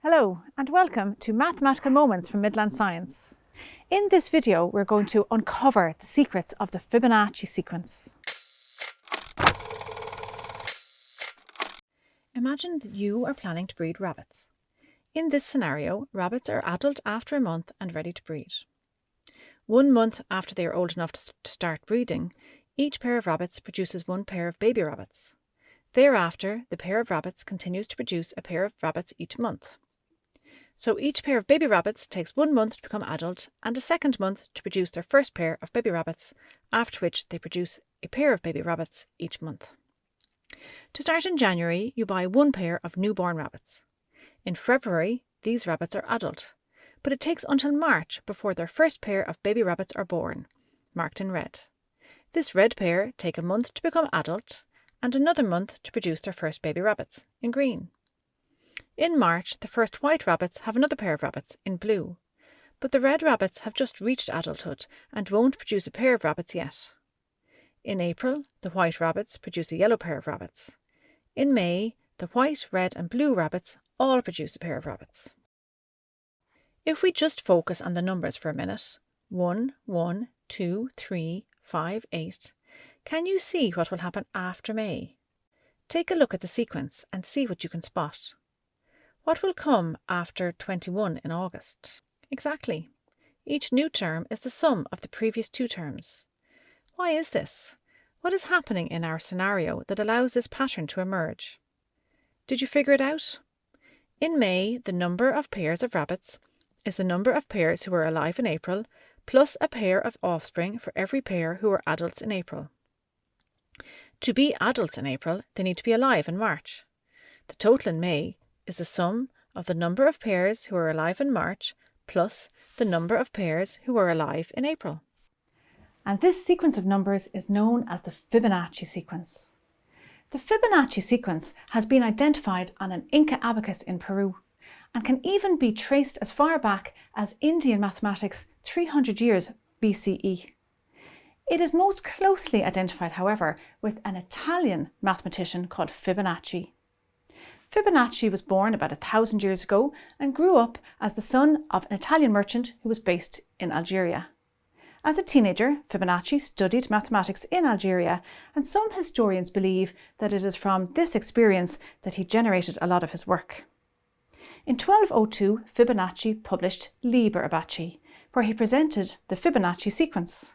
Hello and welcome to Mathematical Moments from Midland Science. In this video we're going to uncover the secrets of the Fibonacci sequence. Imagine that you are planning to breed rabbits. In this scenario, rabbits are adult after a month and ready to breed. 1 month after they are old enough to start breeding, each pair of rabbits produces one pair of baby rabbits. Thereafter, the pair of rabbits continues to produce a pair of rabbits each month. So each pair of baby rabbits takes 1 month to become adult and a second month to produce their first pair of baby rabbits, after which they produce a pair of baby rabbits each month. To start in January, you buy 1 pair of newborn rabbits. In February, these rabbits are adult, but it takes until March before their first pair of baby rabbits are born, marked in red. This red pair take a month to become adult and another month to produce their first baby rabbits, in green. In March, the first white rabbits have another pair of rabbits, in blue, but the red rabbits have just reached adulthood and won't produce a pair of rabbits yet. In April, the white rabbits produce a yellow pair of rabbits. In May, the white, red and blue rabbits all produce a pair of rabbits. If we just focus on the numbers for a minute, 1, 1, 2, 3, 5, 8, can you see what will happen after May? Take a look at the sequence and see what you can spot. What will come after 21 in August? Exactly. Each new term is the sum of the previous 2 terms. Why is this? What is happening in our scenario that allows this pattern to emerge? Did you figure it out? In May, the number of pairs of rabbits is the number of pairs who were alive in April plus a pair of offspring for every pair who were adults in April. To be adults in April, they need to be alive in March. The total in May is the sum of the number of pairs who were alive in March plus the number of pairs who were alive in April. And this sequence of numbers is known as the Fibonacci sequence. The Fibonacci sequence has been identified on an Inca abacus in Peru and can even be traced as far back as Indian mathematics 300 years BCE. It is most closely identified, however, with an Italian mathematician called Fibonacci. Fibonacci was born about 1,000 years ago and grew up as the son of an Italian merchant who was based in Algeria. As a teenager, Fibonacci studied mathematics in Algeria, and some historians believe that it is from this experience that he generated a lot of his work. In 1202, Fibonacci published Liber Abaci, where he presented the Fibonacci sequence.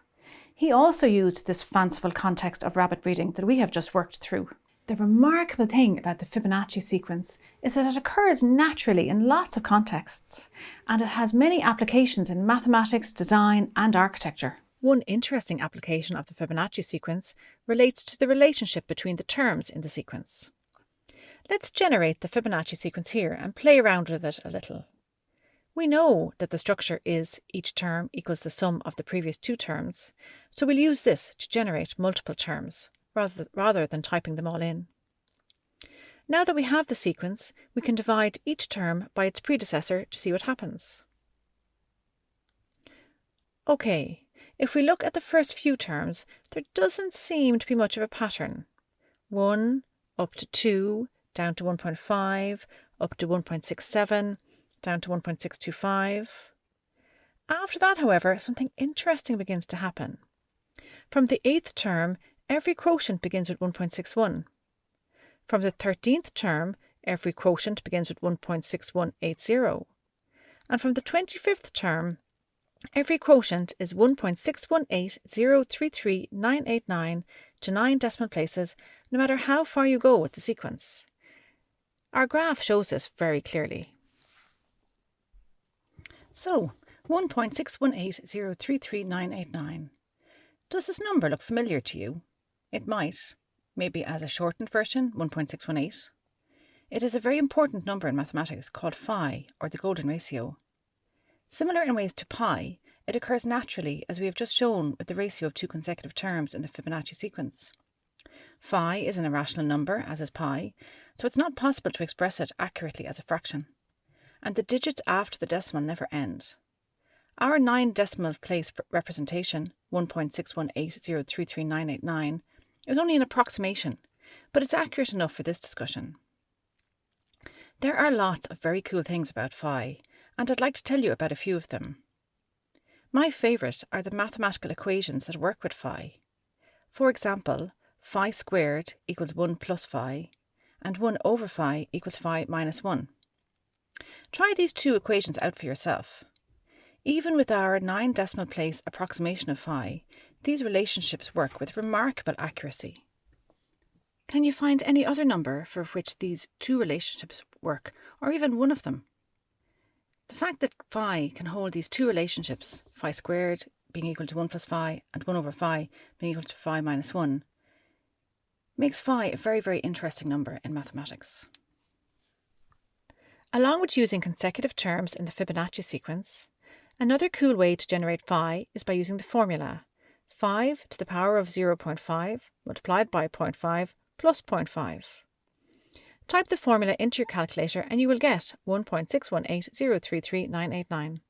He also used this fanciful context of rabbit breeding that we have just worked through. The remarkable thing about the Fibonacci sequence is that it occurs naturally in lots of contexts, and it has many applications in mathematics, design and architecture. One interesting application of the Fibonacci sequence relates to the relationship between the terms in the sequence. Let's generate the Fibonacci sequence here and play around with it a little. We know that the structure is each term equals the sum of the previous 2 terms, so we'll use this to generate multiple terms, rather than typing them all in. Now that we have the sequence, we can divide each term by its predecessor to see what happens. OK, if we look at the first few terms, there doesn't seem to be much of a pattern. 1 up to 2, down to 1.5, up to 1.67, down to 1.625. After that, however, something interesting begins to happen. From the 8th term, every quotient begins with 1.61. From the 13th term, every quotient begins with 1.6180. And from the 25th term, every quotient is 1.618033989 to 9 decimal places, no matter how far you go with the sequence. Our graph shows this very clearly. So, 1.618033989. Does this number look familiar to you? It might, maybe as a shortened version, 1.618. It is a very important number in mathematics called phi, or the golden ratio. Similar in ways to pi, it occurs naturally, as we have just shown with the ratio of 2 consecutive terms in the Fibonacci sequence. Phi is an irrational number, as is pi, so it's not possible to express it accurately as a fraction. And the digits after the decimal never end. Our 9 decimal place representation, 1.618033989, is only an approximation, but it's accurate enough for this discussion. There are lots of very cool things about phi, and I'd like to tell you about a few of them. My favourite are the mathematical equations that work with phi. For example, phi squared equals 1 plus phi, and 1 over phi equals phi minus 1. Try these two equations out for yourself. Even with our 9 decimal place approximation of phi, these relationships work with remarkable accuracy. Can you find any other number for which these two relationships work, or even one of them? The fact that phi can hold these two relationships, phi squared being equal to 1 plus phi and 1 over phi being equal to phi minus 1, makes phi a very, very interesting number in mathematics. Along with using consecutive terms in the Fibonacci sequence, another cool way to generate phi is by using the formula 5 to the power of 0.5 multiplied by 0.5 plus 0.5. Type the formula into your calculator and you will get 1.618033,989.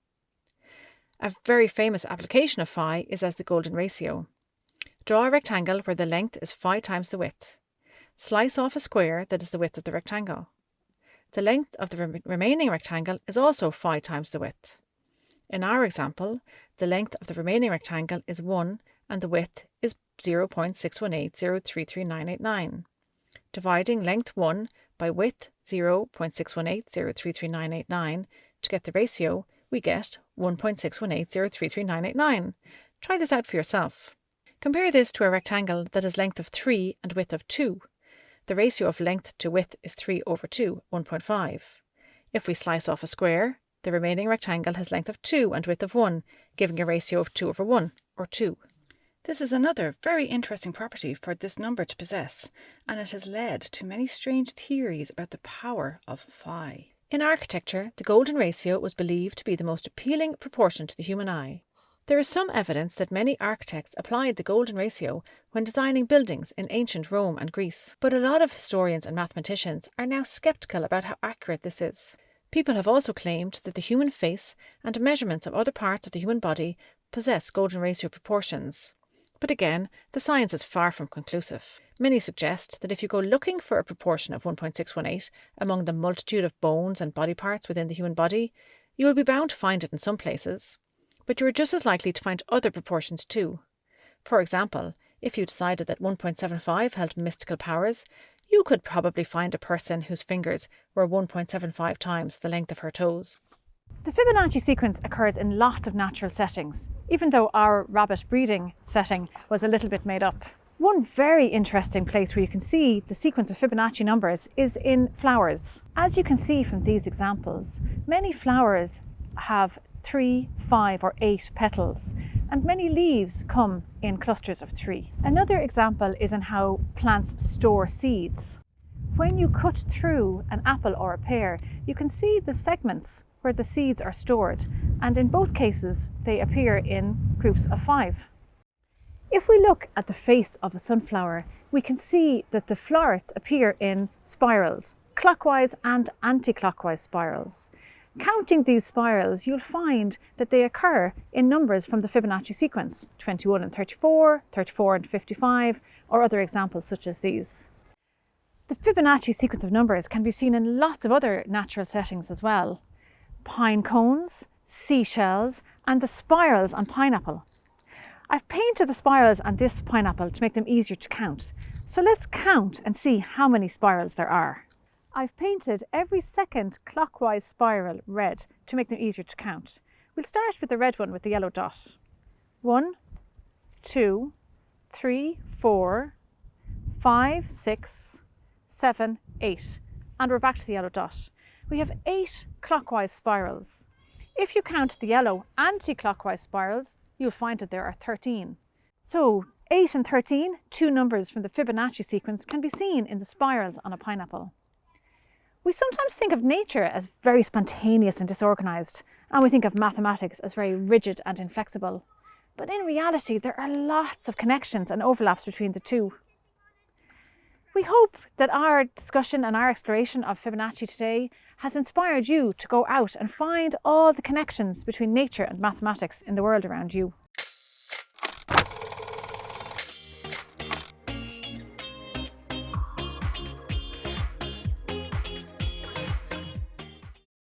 A very famous application of phi is as the golden ratio. Draw a rectangle where the length is phi times the width. Slice off a square that is the width of the rectangle. The length of the remaining rectangle is also phi times the width. In our example, the length of the remaining rectangle is 1 and the width is 0.618033989. Dividing length 1 by width 0.618033989 to get the ratio, we get 1.618033989. Try this out for yourself. Compare this to a rectangle that has length of 3 and width of 2. The ratio of length to width is 3 over 2, 1.5. If we slice off a square, the remaining rectangle has length of 2 and width of 1, giving a ratio of 2 over 1, or 2. This is another very interesting property for this number to possess, and it has led to many strange theories about the power of phi. In architecture, the golden ratio was believed to be the most appealing proportion to the human eye. There is some evidence that many architects applied the golden ratio when designing buildings in ancient Rome and Greece, but a lot of historians and mathematicians are now sceptical about how accurate this is. People have also claimed that the human face and measurements of other parts of the human body possess golden ratio proportions. But again, the science is far from conclusive. Many suggest that if you go looking for a proportion of 1.618 among the multitude of bones and body parts within the human body, you will be bound to find it in some places. But you are just as likely to find other proportions too. For example, if you decided that 1.75 held mystical powers, you could probably find a person whose fingers were 1.75 times the length of her toes. The Fibonacci sequence occurs in lots of natural settings, even though our rabbit breeding setting was a little bit made up. One very interesting place where you can see the sequence of Fibonacci numbers is in flowers. As you can see from these examples, many flowers have 3, 5 or 8 petals, and many leaves come in clusters of 3. Another example is in how plants store seeds. When you cut through an apple or a pear, you can see the segments where the seeds are stored, and in both cases they appear in groups of 5. If we look at the face of a sunflower, we can see that the florets appear in spirals, clockwise and anti-clockwise spirals. Counting these spirals, you'll find that they occur in numbers from the Fibonacci sequence, 21 and 34, 34 and 55, or other examples such as these. The Fibonacci sequence of numbers can be seen in lots of other natural settings as well. Pine cones, seashells, and the spirals on pineapple. I've painted the spirals on this pineapple to make them easier to count. So let's count and see how many spirals there are. I've painted every second clockwise spiral red to make them easier to count. We'll start with the red one with the yellow dot. 1, 2, 3, 4, 5, 6, 7, 8. And we're back to the yellow dot. We have 8 clockwise spirals. If you count the yellow anti-clockwise spirals, you'll find that there are 13. So 8 and 13, two numbers from the Fibonacci sequence, can be seen in the spirals on a pineapple. We sometimes think of nature as very spontaneous and disorganized, and we think of mathematics as very rigid and inflexible. But in reality, there are lots of connections and overlaps between the two. We hope that our discussion and our exploration of Fibonacci today has inspired you to go out and find all the connections between nature and mathematics in the world around you.